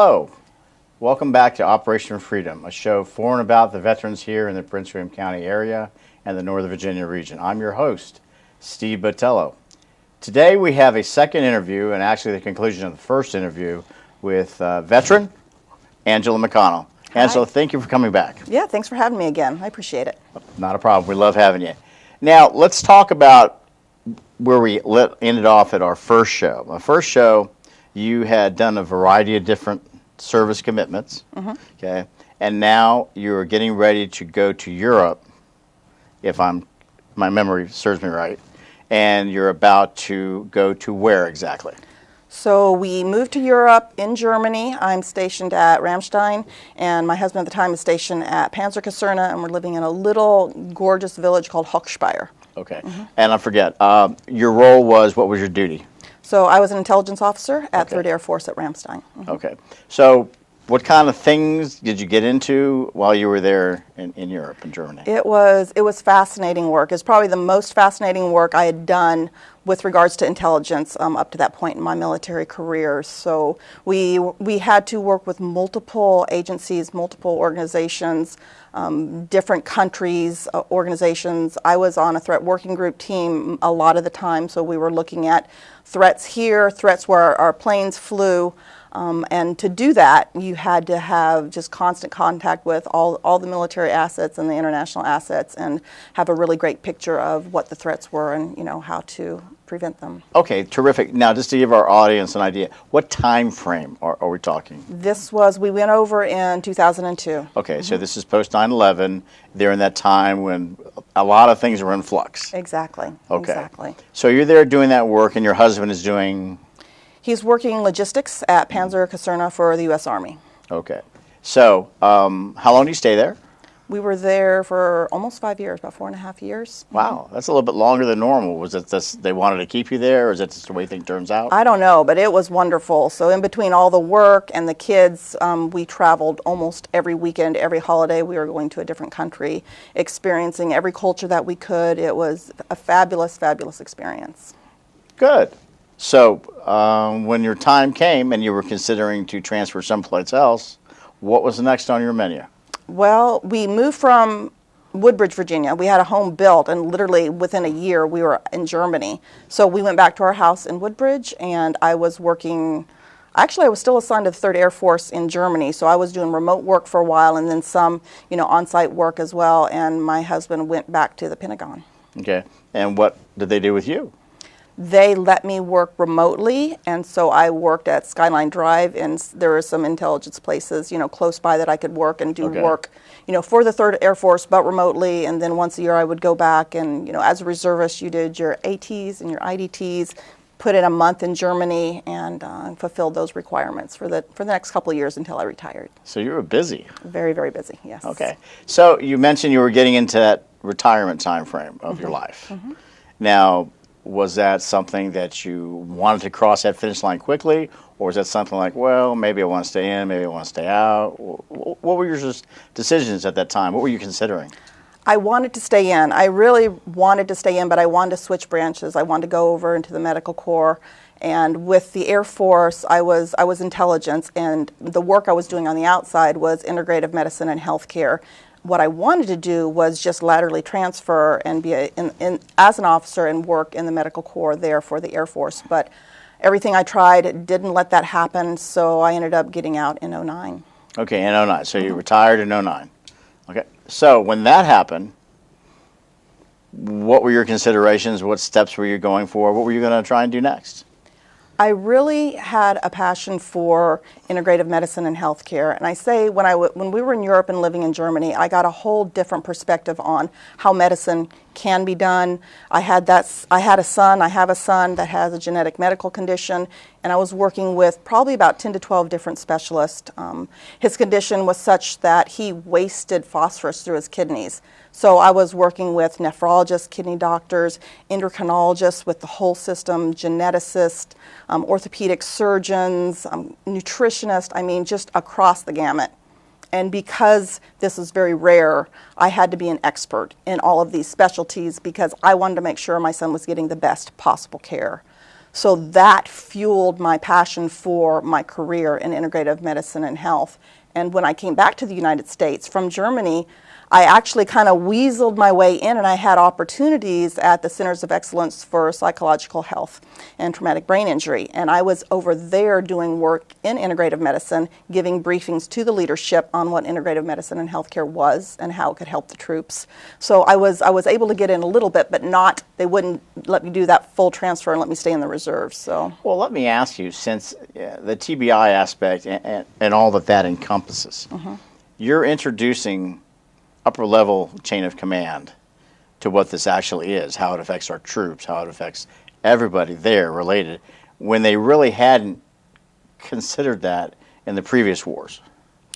Hello. Welcome back to Operation Freedom, a show for and about the veterans here in the Prince William County area and the Northern Virginia region. I'm your host, Steve Botello. Today we have a second interview, and actually the conclusion of the first interview, with veteran Angela McConnell. Hi. Angela, thank you for coming back. Yeah, thanks for having me again. I appreciate it. Not a problem. We love having you. Now, let's talk about where we ended off at our first show. My first show, you had done a variety of different service commitments, okay, and now you're getting ready to go to Europe, if my memory serves me right, and you're about to go to where exactly? So we moved to Europe in Germany. I'm stationed at Ramstein, and my husband at the time is stationed at Panzerkaserne, and we're living in a little gorgeous village called Hochspeyer. Okay, and I forget, your role was, what was your duty? So I was an intelligence officer at 3rd Air Force at Ramstein. Okay, so what kind of things did you get into while you were there in Europe, in Germany? It was fascinating work. It's probably the most fascinating work I had done with regards to intelligence up to that point in my military career. So we had to work with multiple agencies, multiple organizations, different countries, organizations. I was on a threat working group team a lot of the time, so we were looking at threats here, threats where our planes flew. And to do that, you had to have just constant contact with all the military assets and the international assets, and have a really great picture of what the threats were and how to prevent them. Okay, terrific. Now, just to give our audience an idea, what time frame are we talking? We went over in 2002. Okay, so this is post 9/11. They're in that time when a lot of things are in flux. Exactly. Okay. Exactly. So you're there doing that work, and your husband is doing? He's working logistics at Panzerkaserne for the U.S. Army. Okay. So how long do you stay there? We were there for almost 5 years, about 4.5 years. Wow, that's a little bit longer than normal. Was it just they wanted to keep you there, or is that just the way things turns out? I don't know, but it was wonderful. So in between all the work and the kids, we traveled almost every weekend, every holiday. We were going to a different country, experiencing every culture that we could. It was a fabulous, fabulous experience. Good. So when your time came and you were considering to transfer someplace else, what was next on your menu? Well, we moved from Woodbridge, Virginia. We had a home built, and literally within a year we were in Germany. So we went back to our house in Woodbridge, and I was working. Actually, I was still assigned to the 3rd Air Force in Germany, so I was doing remote work for a while, and then some, on-site work as well. And my husband went back to the Pentagon. Okay, and what did they do with you? They let me work remotely, and so I worked at Skyline Drive, and there were some intelligence places, close by that I could work and do work, for the 3rd Air Force, but remotely. And then once a year I would go back, and, as a reservist, you did your ATs and your IDTs, put in a month in Germany, and fulfilled those requirements for the next couple of years until I retired. So you were busy. Very, very busy, yes. Okay. So you mentioned you were getting into that retirement time frame of your life. Now, was that something that you wanted to cross that finish line quickly, or was that something like, well, maybe I want to stay in, maybe I want to stay out? What were your decisions at that time? What were you considering? I wanted to stay in. I really wanted to stay in, but I wanted to switch branches. I wanted to go over into the medical corps. And with the Air Force, I was intelligence, and the work I was doing on the outside was integrative medicine and healthcare. What I wanted to do was just laterally transfer and be as an officer and work in the medical corps there for the Air Force. But everything I tried didn't let that happen, so I ended up getting out in 2009. Okay, in 2009. So you retired in 2009. Okay. So when that happened, what were your considerations? What steps were you going for? What were you going to try and do next? I really had a passion for integrative medicine and healthcare, and I say when we were in Europe and living in Germany, I got a whole different perspective on how medicine can be done. I have a son that has a genetic medical condition, and I was working with probably about 10 to 12 different specialists. His condition was such that he wasted phosphorus through his kidneys. So I was working with nephrologists, kidney doctors, endocrinologists with the whole system, geneticists, orthopedic surgeons, nutritionists, just across the gamut. And because this is very rare, I had to be an expert in all of these specialties because I wanted to make sure my son was getting the best possible care. So that fueled my passion for my career in integrative medicine and health. And when I came back to the United States from Germany, I actually kind of weaseled my way in, and I had opportunities at the Centers of Excellence for Psychological Health and Traumatic Brain Injury. And I was over there doing work in integrative medicine, giving briefings to the leadership on what integrative medicine and healthcare was and how it could help the troops. So I was able to get in a little bit, but not, they wouldn't let me do that full transfer and let me stay in the reserves. So, well, let me ask you, since the TBI aspect and all that encompasses, you're introducing upper level chain of command to what this actually is, how it affects our troops, how it affects everybody there related, when they really hadn't considered that in the previous wars.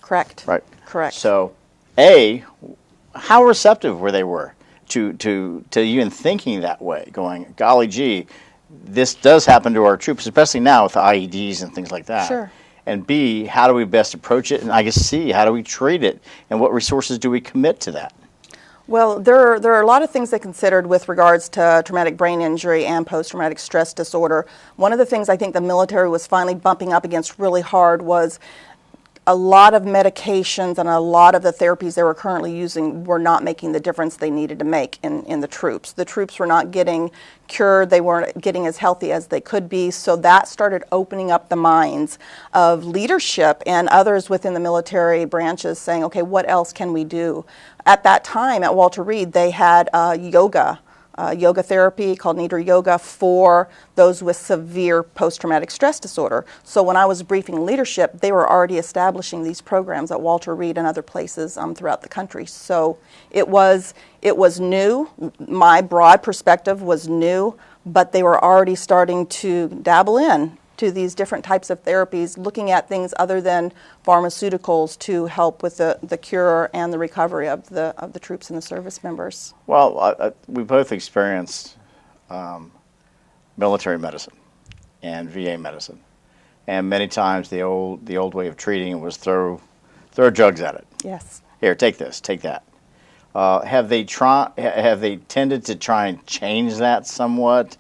correct. Right. Correct. So, how receptive were to even thinking that way, going, golly gee, this does happen to our troops, especially now with the IEDs and things like that. Sure. And B, how do we best approach it? And I guess C, how do we treat it? And what resources do we commit to that? Well, there are a lot of things they considered with regards to traumatic brain injury and post-traumatic stress disorder. One of the things I think the military was finally bumping up against really hard was a lot of medications and a lot of the therapies they were currently using were not making the difference they needed to make in the troops. The troops were not getting cured. They weren't getting as healthy as they could be. So that started opening up the minds of leadership and others within the military branches saying, okay, what else can we do? At that time at Walter Reed, they had yoga therapy called Nidra Yoga for those with severe post-traumatic stress disorder. So when I was briefing leadership, they were already establishing these programs at Walter Reed and other places throughout the country. So it was new. My broad perspective was new, but they were already starting to dabble in to these different types of therapies, looking at things other than pharmaceuticals to help with the cure and the recovery of the troops and the service members. Well, we both experienced military medicine and VA medicine, and many times the old way of treating it was throw drugs at it. Yes. Here, take this, take that. Have they tended to try and change that somewhat,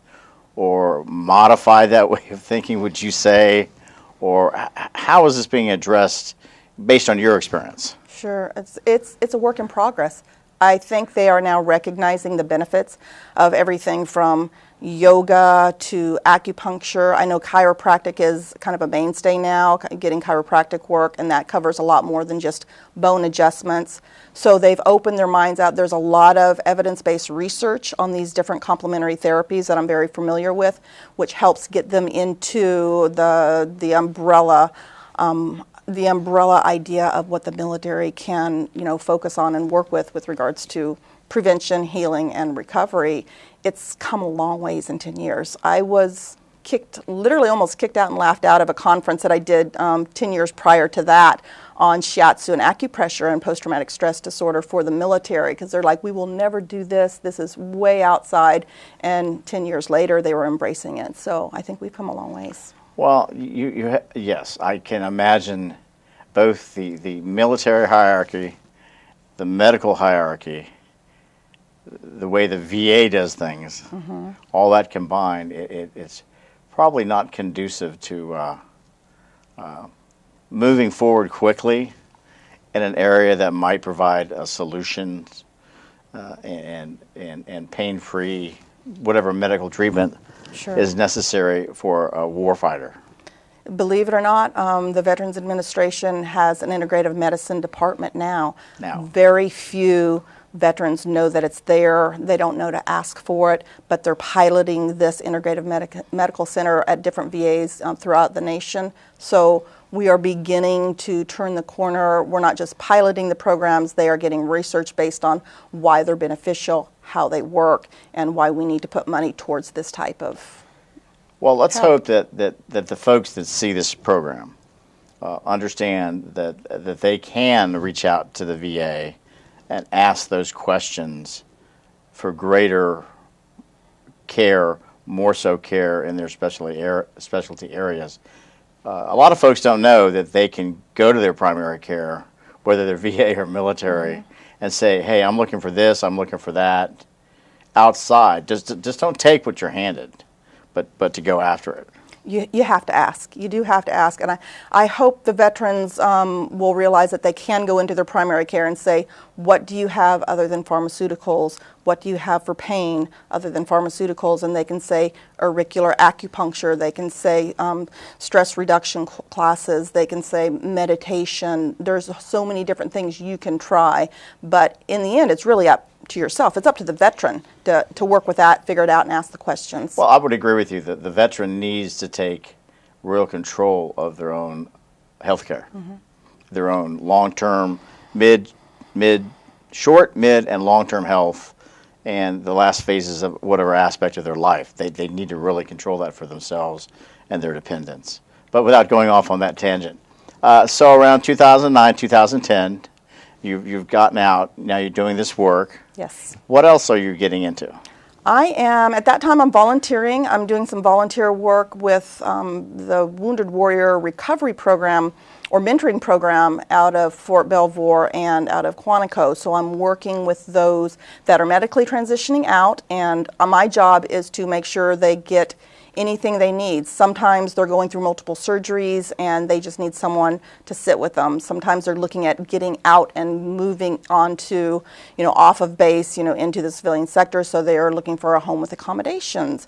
or modify that way of thinking? Would you say, or how is this being addressed based on your experience? Sure, it's a work in progress. I think they are now recognizing the benefits of everything from yoga to acupuncture. I know chiropractic is kind of a mainstay now, getting chiropractic work, and that covers a lot more than just bone adjustments. So they've opened their minds out. There's a lot of evidence-based research on these different complementary therapies that I'm very familiar with, which helps get them into the umbrella idea of what the military can, focus on and work with regards to prevention, healing, and recovery. It's come a long ways in 10 years. I was literally almost kicked out and laughed out of a conference that I did 10 years prior to that on shiatsu and acupressure and post-traumatic stress disorder for the military, because they're like, we will never do this. This is way outside. And 10 years later, they were embracing it. So I think we've come a long ways. Well, yes, I can imagine both the military hierarchy, the medical hierarchy, the way the VA does things, all that combined, it's probably not conducive to moving forward quickly in an area that might provide solutions and pain-free, whatever medical treatment is necessary for a warfighter. Believe it or not, the Veterans Administration has an integrative medicine department now. Very few veterans know that it's there. They don't know to ask for it, but they're piloting this integrative medical center at different VAs throughout the nation. So we are beginning to turn the corner. We're not just piloting the programs, they are getting research based on why they're beneficial, how they work, and why we need to put money towards this type of Well, let's help. hope that the folks that see this program understand that they can reach out to the VA and ask those questions for greater care, more so care in their specialty areas. A lot of folks don't know that they can go to their primary care, whether they're VA or military, and say, hey, I'm looking for this, I'm looking for that, outside. Just don't take what you're handed, but to go after it. You have to ask. You do have to ask. And I hope the veterans will realize that they can go into their primary care and say, what do you have other than pharmaceuticals? What do you have for pain other than pharmaceuticals? And they can say auricular acupuncture. They can say stress reduction classes. They can say meditation. There's so many different things you can try. But in the end, it's really up to yourself. It's up to the veteran to work with that, figure it out, and ask the questions. Well, I would agree with you that the veteran needs to take real control of their own health care, their own long-term, short, mid, and long-term health, and the last phases of whatever aspect of their life. They need to really control that for themselves and their dependents. But without going off on that tangent. So around 2009, 2010, you've gotten out. Now you're doing this work. Yes. What else are you getting into? At that time I'm volunteering. I'm doing some volunteer work with the Wounded Warrior Recovery Program or mentoring program out of Fort Belvoir and out of Quantico. So I'm working with those that are medically transitioning out, and my job is to make sure they get anything they need. Sometimes they're going through multiple surgeries and they just need someone to sit with them. Sometimes they're looking at getting out and moving on to, off of base, into the civilian sector. So they are looking for a home with accommodations.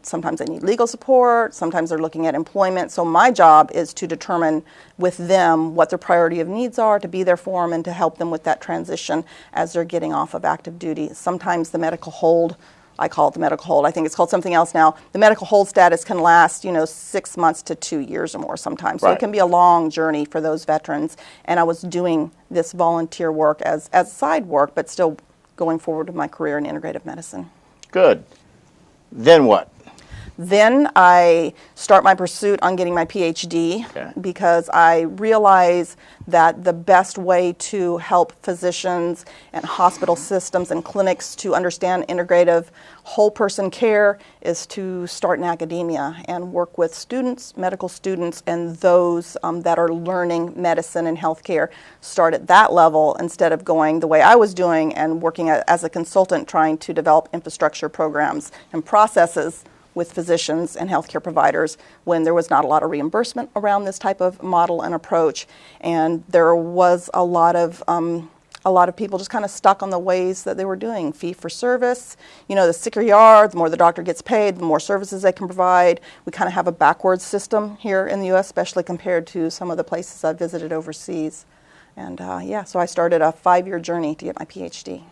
Sometimes they need legal support. Sometimes they're looking at employment. So my job is to determine with them what their priority of needs are, to be there for them and to help them with that transition as they're getting off of active duty. Sometimes the medical hold, I call it the medical hold. I think it's called something else now. The medical hold status can last, 6 months to 2 years or more sometimes. So Right. It can be a long journey for those veterans. And I was doing this volunteer work as side work, but still going forward with my career in integrative medicine. Good. Then what? Then I start my pursuit on getting my PhD because I realize that the best way to help physicians and hospital systems and clinics to understand integrative whole person care is to start in academia and work with students, medical students, and those that are learning medicine and healthcare. Start at that level instead of going the way I was doing and working as a consultant trying to develop infrastructure programs and processes with physicians and healthcare providers when there was not a lot of reimbursement around this type of model and approach, and there was a lot of people just kind of stuck on the ways that they were doing fee for service. The sicker you are, the more the doctor gets paid, the more services they can provide. We kind of have a backwards system here in the U.S., especially compared to some of the places I've visited overseas. And so I started a 5-year journey to get my PhD.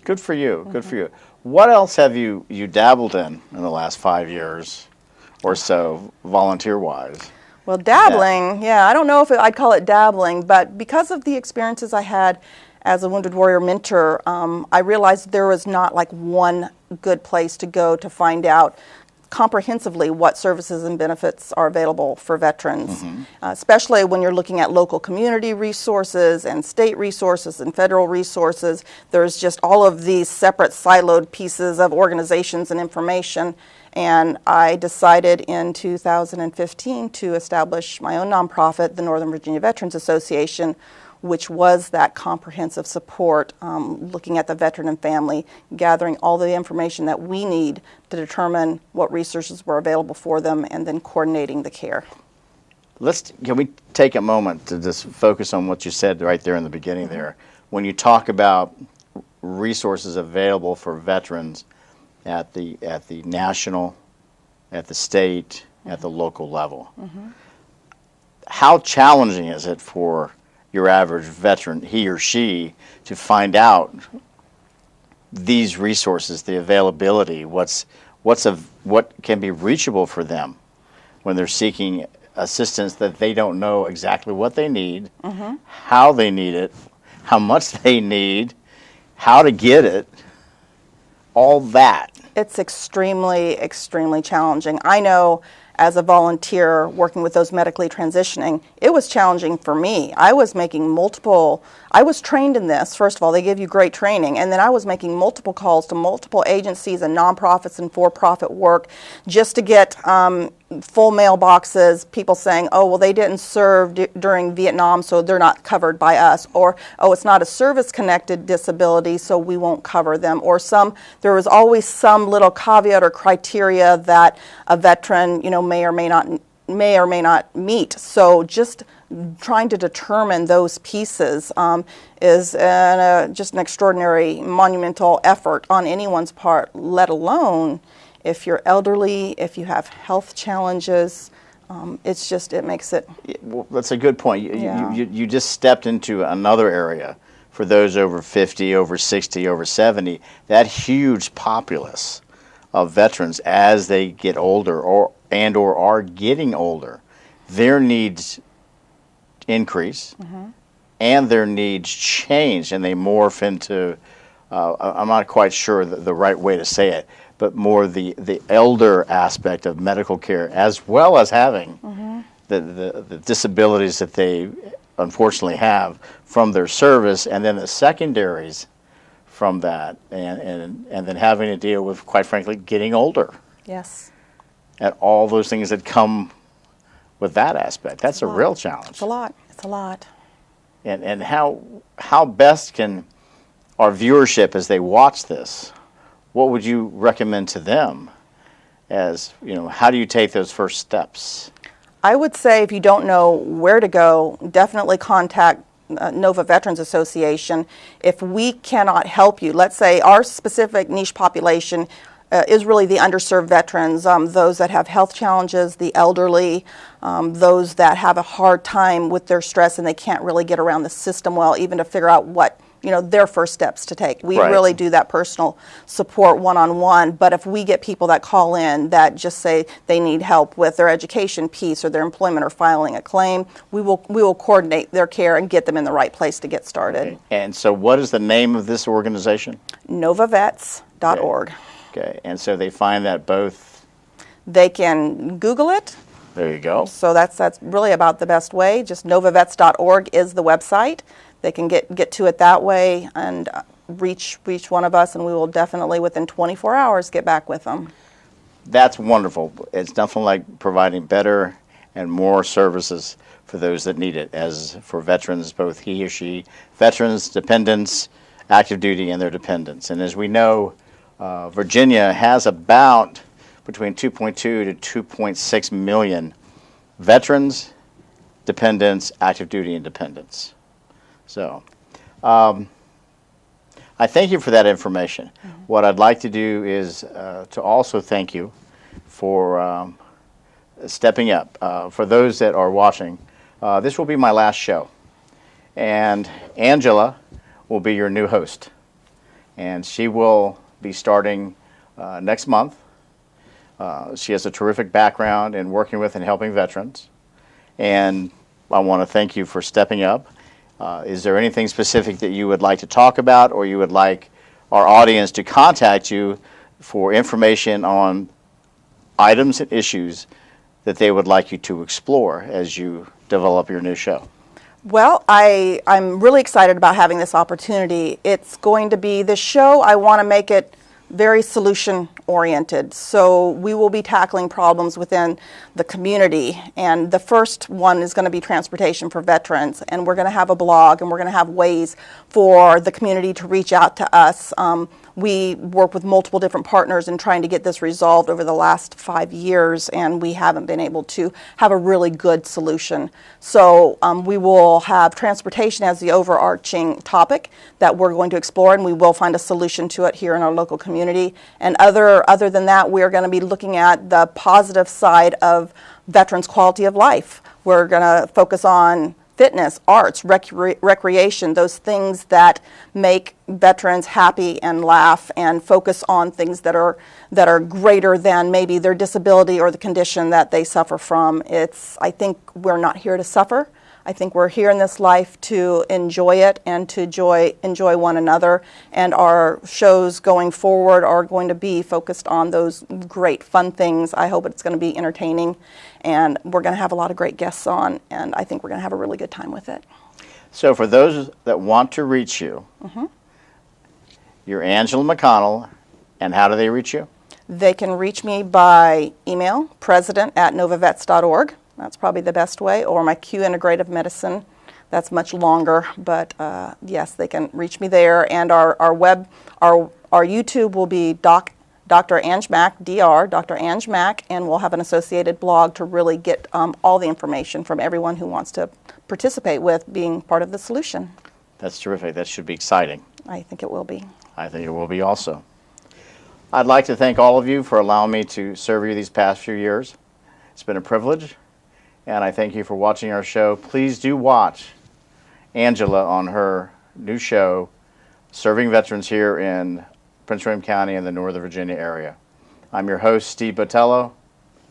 Good for you. Good for you. What else have you dabbled in the last 5 years or so, volunteer-wise? Well, dabbling, I don't know if I'd call it dabbling, but because of the experiences I had as a Wounded Warrior mentor, I realized there was not like one good place to go to find out comprehensively what services and benefits are available for veterans, especially when you're looking at local community resources and state resources and federal resources. There's just all of these separate siloed pieces of organizations and information. And I decided in 2015 to establish my own nonprofit, the Northern Virginia Veterans Association, which was that comprehensive support, looking at the veteran and family, gathering all the information that we need to determine what resources were available for them, and then coordinating the care. Can we take a moment to just focus on what you said right there in the beginning there? When you talk about resources available for veterans at the national, at the state, at the local level, how challenging is it for your average veteran, he or she, to find out these resources, the availability, what can be reachable for them when they're seeking assistance that they don't know exactly what they need, how they need it, how much they need, how to get it, all that. It's extremely, extremely challenging. I know as a volunteer working with those medically transitioning, it was challenging for me. I was trained in this. First of all, they give you great training, and then I was making multiple calls to multiple agencies and nonprofits and for-profit work just to get full mailboxes, people saying, oh, well, they didn't serve during Vietnam, so they're not covered by us, or, oh, it's not a service-connected disability, so we won't cover them, or there was always some little caveat or criteria that a veteran, may or may not meet. So just trying to determine those pieces is just an extraordinary, monumental effort on anyone's part, let alone if you're elderly, if you have health challenges. It makes it. Well, that's a good point. Yeah. You just stepped into another area for those over 50, over 60, over 70, that huge populace of veterans as they get older or are getting older. Their needs increase and their needs change, and they morph into, I'm not quite sure the right way to say it, but more the elder aspect of medical care, as well as having the disabilities that they unfortunately have from their service, and then the secondaries from that, and then having to deal with, quite frankly, getting older. Yes. And all those things that come with that aspect. That's a real challenge. It's a lot. It's a lot. And how best can our viewership, as they watch this, what would you recommend to them as, how do you take those first steps? I would say if you don't know where to go, definitely contact Nova Veterans Association. If we cannot help you, let's say our specific niche population is really the underserved veterans, those that have health challenges, the elderly, those that have a hard time with their stress and they can't really get around the system well, even to figure out what their first steps to take. We really do that personal support one-on-one, but if we get people that call in that just say they need help with their education piece or their employment or filing a claim, we will coordinate their care and get them in the right place to get started. Okay. And so what is the name of this organization? novavets.org. Okay, and so they find that both? They can Google it. There you go. So that's really about the best way. Just novavets.org is the website. They can get to it that way and reach one of us, and we will definitely, within 24 hours, get back with them. That's wonderful. It's definitely like providing better and more services for those that need it, as for veterans, both he or she, veterans, dependents, active duty, and their dependents. And as we know, Virginia has about between 2.2 to 2.6 million veterans, dependents, active duty, and dependents. So I thank you for that information. What I'd like to do is to also thank you for stepping up. For those that are watching, this will be my last show. And Angela will be your new host. And she will be starting next month. She has a terrific background in working with and helping veterans. And I want to thank you for stepping up. Is there anything specific that you would like to talk about, or you would like our audience to contact you for information on items and issues that they would like you to explore as you develop your new show? Well, I'm really excited about having this opportunity. It's going to be, this show, I want to make it very solution-oriented. So we will be tackling problems within the community. And the first one is going to be transportation for veterans. And we're going to have a blog, and we're going to have ways for the community to reach out to us. We work with multiple different partners in trying to get this resolved over the last 5 years, and we haven't been able to have a really good solution. So we will have transportation as the overarching topic that we're going to explore, and we will find a solution to it here in our local community. And other than that, we're going to be looking at the positive side of veterans' quality of life. We're going to focus on fitness, arts, recreation, those things that make veterans happy and laugh, and focus on things that are greater than maybe their disability or the condition that they suffer from. I think we're not here to suffer. I think we're here in this life to enjoy it and to enjoy one another. And our shows going forward are going to be focused on those great fun things. I hope it's going to be entertaining, and we're going to have a lot of great guests on, and I think we're going to have a really good time with it. So for those that want to reach you, you're Angela McConnell, and how do they reach you? They can reach me by email, president@novavets.org. That's probably the best way, or my Q Integrative Medicine. That's much longer, but yes, they can reach me there. And our YouTube will be Dr. AngMac, Dr. AngMac, and we'll have an associated blog to really get all the information from everyone who wants to participate with being part of the solution. That's terrific. That should be exciting. I think it will be. I think it will be also. I'd like to thank all of you for allowing me to serve you these past few years. It's been a privilege, and I thank you for watching our show. Please do watch Angela on her new show, Serving Veterans here in Prince William County and the Northern Virginia area. I'm your host, Steve Botello.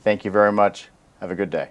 Thank you very much. Have a good day.